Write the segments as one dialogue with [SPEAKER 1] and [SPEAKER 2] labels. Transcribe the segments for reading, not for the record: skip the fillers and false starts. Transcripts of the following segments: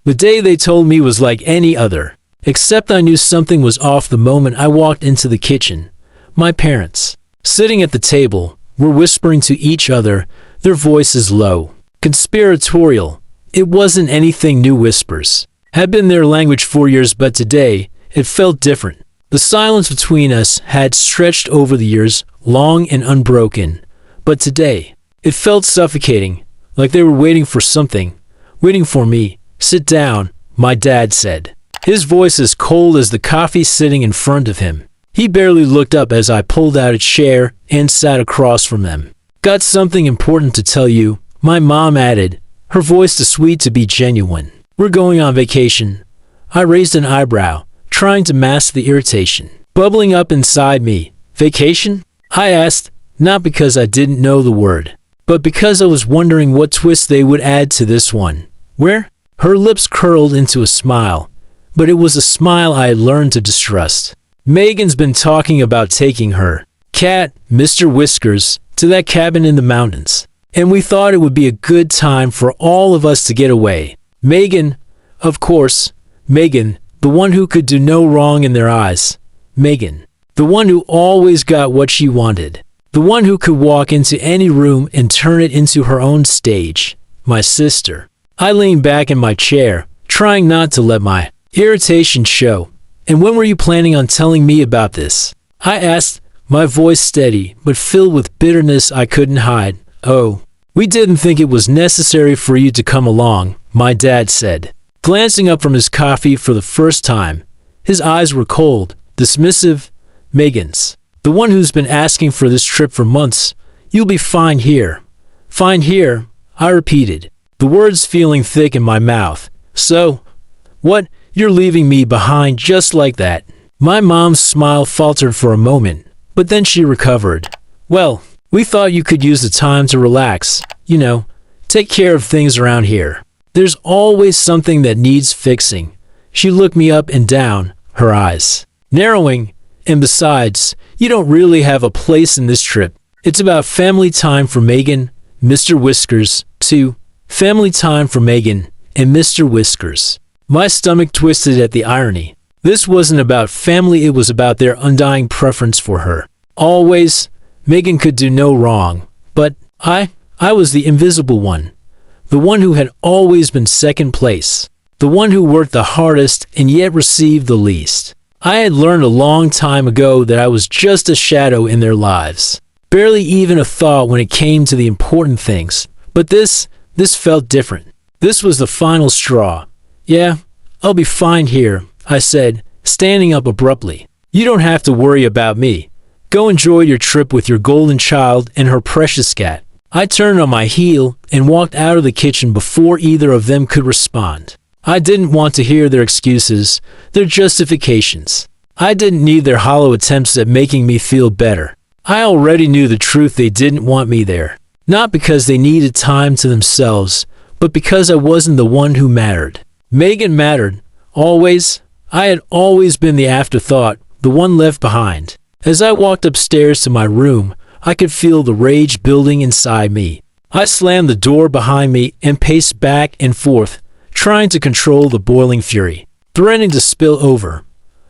[SPEAKER 1] The day they told me was like any other, except I knew something was off the moment I walked into the kitchen. My parents, sitting at the table, were whispering to each other, their voices low, conspiratorial. It wasn't anything new. Whispers had been their language for years, but today it felt different. The silence between us had stretched over the years, long and unbroken, but today it felt suffocating, like they were waiting for something, waiting for me. "Sit down," my dad said, his voice as cold as the coffee sitting in front of him. He barely looked up as I pulled out a chair and sat across from them. "Got something important to tell you," my mom added, her voice too sweet to be genuine. "We're going on vacation." I raised an eyebrow, trying to mask the irritation bubbling up inside me. "Vacation?" I asked, not because I didn't know the word, but because I was wondering what twist they would add to this one. "Where?" Her lips curled into a smile, but it was a smile I had learned to distrust. "Megan's been talking about taking her cat, Mr. Whiskers, to that cabin in the mountains, and we thought it would be a good time for all of us to get away." Megan, of course, Megan, the one who could do no wrong in their eyes. Megan, the one who always got what she wanted. The one who could walk into any room and turn it into her own stage. My sister. I leaned back in my chair, trying not to let my irritation show. "And when were you planning on telling me about this?" I asked, my voice steady but filled with bitterness I couldn't hide. "Oh, we didn't think it was necessary for you to come along," my dad said, glancing up from his coffee for the first time. His eyes were cold, dismissive. "Megan's the one who's been asking for this trip for months. You'll be fine here." "Fine here," I repeated, the words feeling thick in my mouth. "So, what, you're leaving me behind just like that?" My mom's smile faltered for a moment, but then she recovered. "Well, we thought you could use the time to relax, you know, take care of things around here. There's always something that needs fixing." She looked me up and down, her eyes narrowing. "And besides, you don't really have a place in this trip. It's about family time for Megan, Mr. Whiskers, too. Family time for Megan and Mr. Whiskers." My stomach twisted at the irony. This wasn't about family, it was about their undying preference for her. Always, Megan could do no wrong, but I was the invisible one. The one who had always been second place. The one who worked the hardest and yet received the least. I had learned a long time ago that I was just a shadow in their lives. Barely even a thought when it came to the important things. But this felt different. This was the final straw. "Yeah, I'll be fine here," I said, standing up abruptly. "You don't have to worry about me. Go enjoy your trip with your golden child and her precious cat." I turned on my heel and walked out of the kitchen before either of them could respond. I didn't want to hear their excuses, their justifications. I didn't need their hollow attempts at making me feel better. I already knew the truth. They didn't want me there. Not because they needed time to themselves, but because I wasn't the one who mattered. Megan mattered. Always. I had always been the afterthought, the one left behind. As I walked upstairs to my room, I could feel the rage building inside me. I slammed the door behind me and paced back and forth, trying to control the boiling fury, threatening to spill over.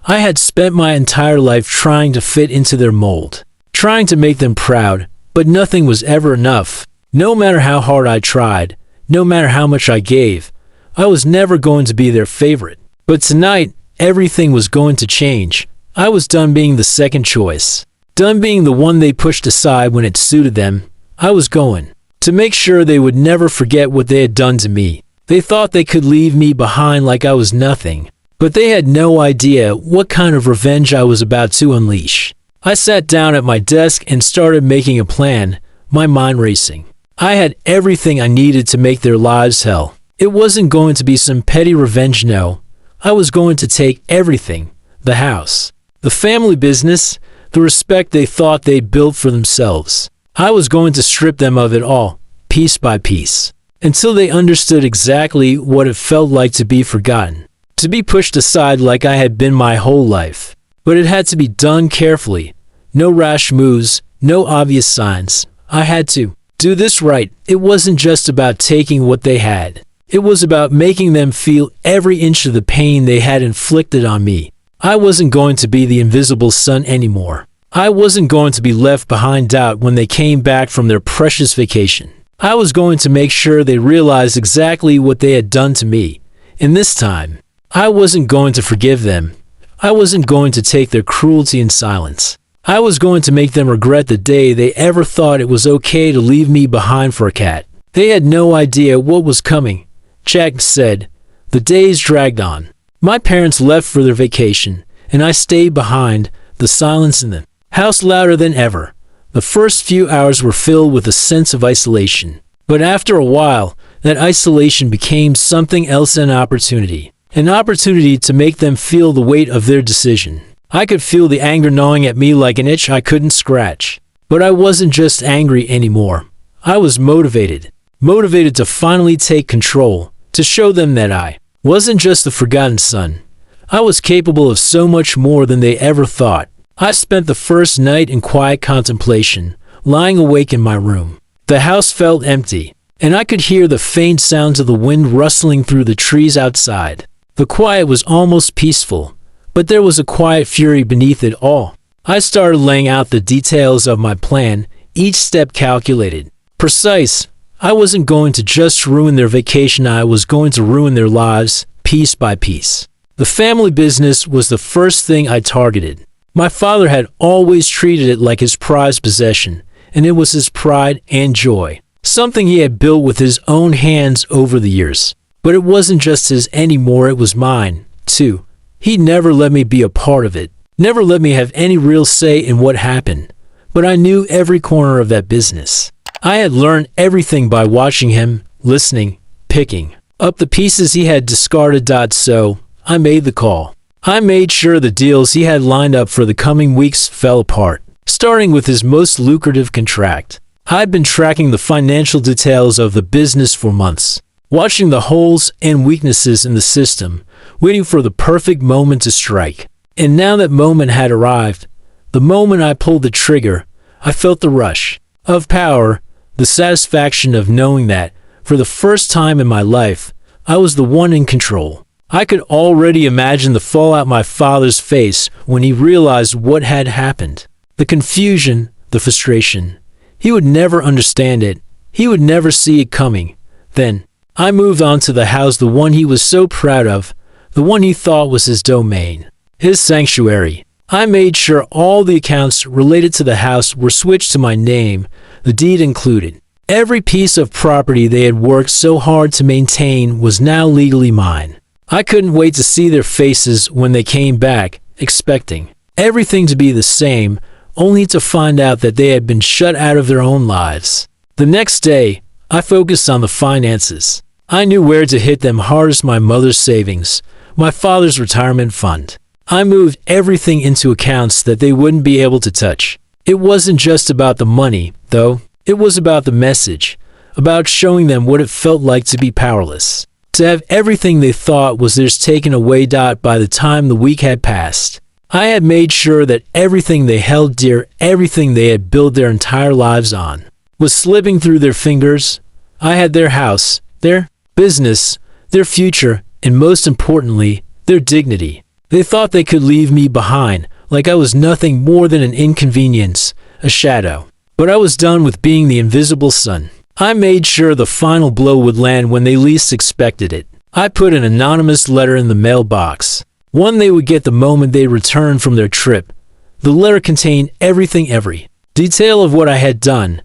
[SPEAKER 1] I had spent my entire life trying to fit into their mold, trying to make them proud, but nothing was ever enough. No matter how hard I tried, no matter how much I gave, I was never going to be their favorite. But tonight, everything was going to change. I was done being the second choice, done being the one they pushed aside when it suited them. I was going to make sure they would never forget what they had done to me. They thought they could leave me behind like I was nothing, but they had no idea what kind of revenge I was about to unleash. I sat down at my desk and started making a plan, my mind racing. I had everything I needed to make their lives hell. It wasn't going to be some petty revenge, no. I was going to take everything, the house, the family business, the respect they thought they'd built for themselves. I was going to strip them of it all, piece by piece, until they understood exactly what it felt like to be forgotten, to be pushed aside like I had been my whole life. But it had to be done carefully. No rash moves, no obvious signs. I had to do this right. It wasn't just about taking what they had. It was about making them feel every inch of the pain they had inflicted on me. I wasn't going to be the invisible son anymore. I wasn't going to be left behind doubt when they came back from their precious vacation. I was going to make sure they realized exactly what they had done to me. And this time, I wasn't going to forgive them. I wasn't going to take their cruelty in silence. I was going to make them regret the day they ever thought it was okay to leave me behind for a cat. They had no idea what was coming, Jack said. The days dragged on. My parents left for their vacation, and I stayed behind, the silence in the house louder than ever. The first few hours were filled with a sense of isolation. But after a while, that isolation became something else, an opportunity. An opportunity to make them feel the weight of their decision. I could feel the anger gnawing at me like an itch I couldn't scratch. But I wasn't just angry anymore. I was motivated. Motivated to finally take control, to show them that I wasn't just the forgotten son. I was capable of so much more than they ever thought. I spent the first night in quiet contemplation, lying awake in my room. The house felt empty, and I could hear the faint sounds of the wind rustling through the trees outside. The quiet was almost peaceful, but there was a quiet fury beneath it all. I started laying out the details of my plan, each step calculated, precise. I wasn't going to just ruin their vacation, I was going to ruin their lives, piece by piece. The family business was the first thing I targeted. My father had always treated it like his prized possession, and it was his pride and joy, something he had built with his own hands over the years. But it wasn't just his anymore, it was mine, too. He never let me be a part of it, never let me have any real say in what happened, but I knew every corner of that business. I had learned everything by watching him, listening, picking up the pieces he had discarded. So I made the call. I made sure the deals he had lined up for the coming weeks fell apart, starting with his most lucrative contract. I'd been tracking the financial details of the business for months, watching the holes and weaknesses in the system, waiting for the perfect moment to strike. And now that moment had arrived. The moment I pulled the trigger, I felt the rush of power, the satisfaction of knowing that, for the first time in my life, I was the one in control. I could already imagine the fallout my father's face when he realized what had happened. The confusion, the frustration. He would never understand it. He would never see it coming. Then, I moved on to the house, the one he was so proud of, the one he thought was his domain, his sanctuary. I made sure all the accounts related to the house were switched to my name, the deed included. Every piece of property they had worked so hard to maintain was now legally mine. I couldn't wait to see their faces when they came back, expecting everything to be the same, only to find out that they had been shut out of their own lives. The next day, I focused on the finances. I knew where to hit them hardest: my mother's savings, my father's retirement fund. I moved everything into accounts that they wouldn't be able to touch. It wasn't just about the money, though. It was about the message, about showing them what it felt like to be powerless, to have everything they thought was theirs taken away. By the time the week had passed, I had made sure that everything they held dear, everything they had built their entire lives on, was slipping through their fingers. I had their house, their business, their future, and most importantly, their dignity. They thought they could leave me behind, like I was nothing more than an inconvenience, a shadow. But I was done with being the invisible son. I made sure the final blow would land when they least expected it. I put an anonymous letter in the mailbox, one they would get the moment they returned from their trip. The letter contained everything, every detail of what I had done.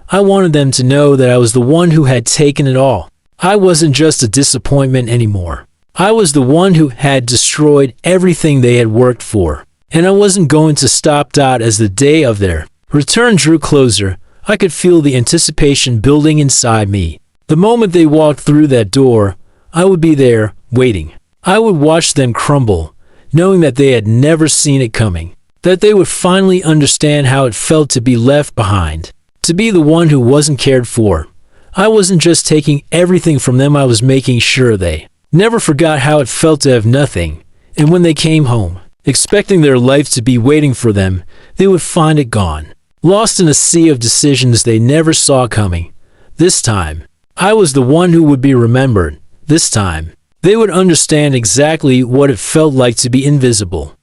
[SPEAKER 1] I wanted them to know that I was the one who had taken it all. I wasn't just a disappointment anymore. I was the one who had destroyed everything they had worked for. And I wasn't going to stop. As the day of their return drew closer, I could feel the anticipation building inside me. The moment they walked through that door, I would be there, waiting. I would watch them crumble, knowing that they had never seen it coming, that they would finally understand how it felt to be left behind, to be the one who wasn't cared for. I wasn't just taking everything from them, I was making sure they never forgot how it felt to have nothing. And when they came home, expecting their life to be waiting for them, they would find it gone, lost in a sea of decisions they never saw coming. This time, I was the one who would be remembered, This time, they would understand exactly what it felt like to be invisible.